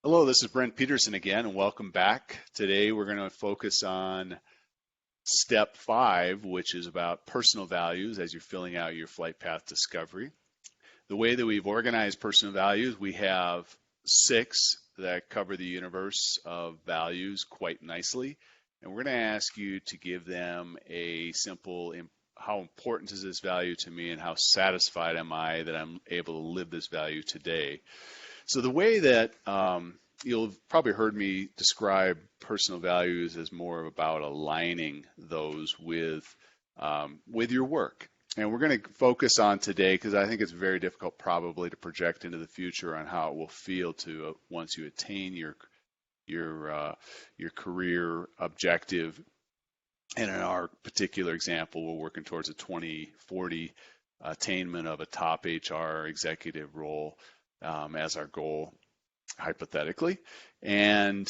Hello, this is Brent Peterson again, and welcome back. Today we're going to focus on step 5, which is about personal values as you're filling out your FlightPath Discovery. The way that we've organized personal values, we have 6 that cover the universe of values quite nicely, and we're going to ask you to give them a simple how important is this value to me and how satisfied am I that I'm able to live this value today. So the way that you'll probably heard me describe personal values as more about aligning those with your work. And we're going to focus on today because I think it's very difficult probably to project into the future on how it will feel to once you attain your career objective. And in our particular example, we're working towards a 2040 attainment of a top HR executive role as our goal, hypothetically. And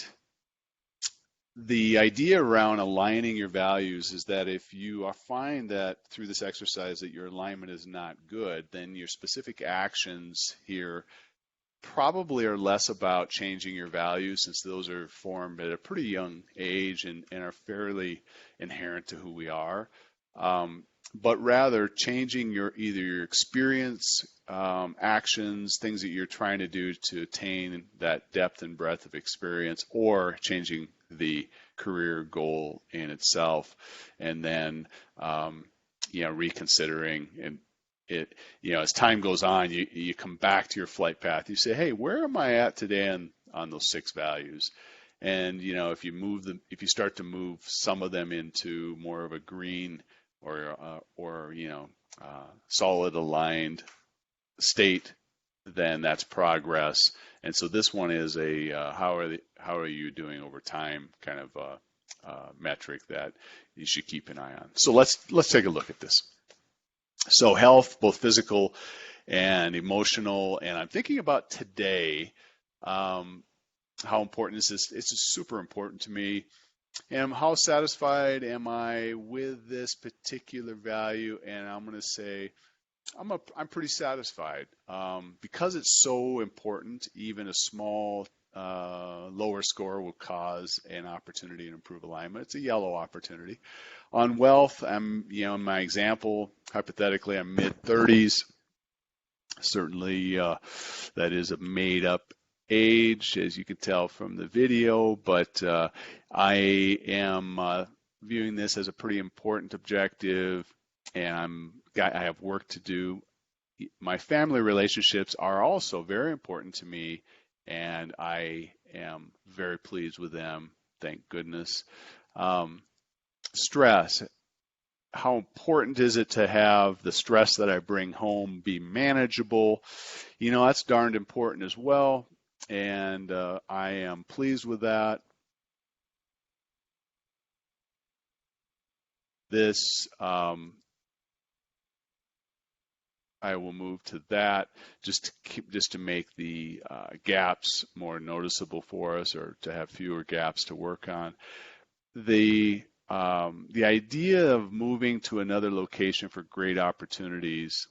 the idea around aligning your values is that if you find that through this exercise that your alignment is not good, then your specific actions here probably are less about changing your values, since those are formed at a pretty young age and are fairly inherent to who we are. But rather changing either your experience, actions, things that you're trying to do to attain that depth and breadth of experience, or changing the career goal in itself, and then reconsidering and as time goes on, you come back to your flight path. You say, hey, where am I at today on those 6 values? And if you start to move some of them into more of a green or solid aligned state, then that's progress. And so this one is a how are you doing over time kind of metric that you should keep an eye on. So let's take a look at this. So health, both physical and emotional, and I'm thinking about today, how important is this? It's super important to me. And how satisfied am I with this particular value? And I'm going to say I'm pretty satisfied because it's so important. Even a small lower score will cause an opportunity to improve alignment. It's a yellow opportunity. On wealth, I'm, in my example, hypothetically, I'm mid-30s. Certainly, that is a made-up age, as you can tell from the video, but I am viewing this as a pretty important objective, and I have work to do. My family relationships are also very important to me, and I am very pleased with them, thank goodness. Stress. How important is it to have the stress that I bring home be manageable? That's darned important as well, and I am pleased with that. This, I will move to that just to make the gaps more noticeable for us, or to have fewer gaps to work on. The idea of moving to another location for great opportunities,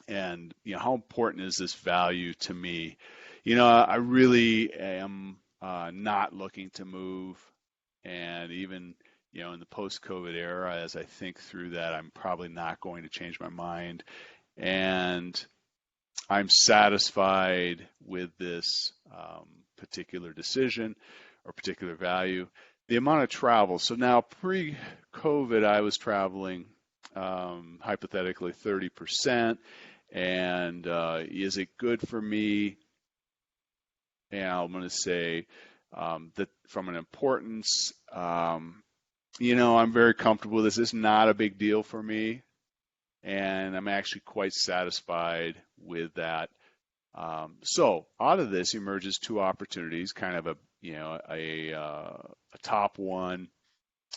and how important is this value to me? I really am not looking to move, and even in the post-COVID era, as I think through that, I'm probably not going to change my mind, and I'm satisfied with this particular decision or particular value. The amount of travel. So now pre-COVID, I was traveling hypothetically 30%. And is it good for me? And I'm going to say that from an importance, I'm very comfortable with this. This is not a big deal for me. And I'm actually quite satisfied with that. So out of this emerges 2 opportunities, kind of a top one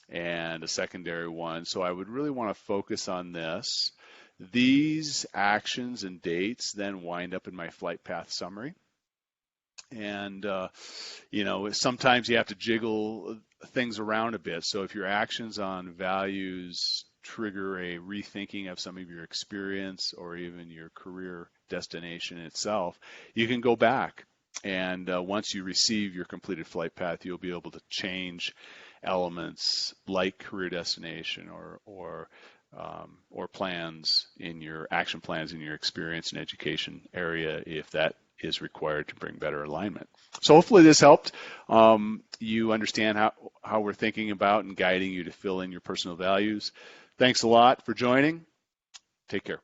and a secondary one. So I would really want to focus on this. These actions and dates then wind up in my flight path summary. And, sometimes you have to jiggle things around a bit. So if your actions on values trigger a rethinking of some of your experience or even your career destination itself, you can go back And once you receive your completed flight path, you'll be able to change elements like career destination or plans in your action plans in your experience and education area if that is required to bring better alignment. So hopefully this helped you understand how we're thinking about and guiding you to fill in your personal values. Thanks a lot for joining. Take care.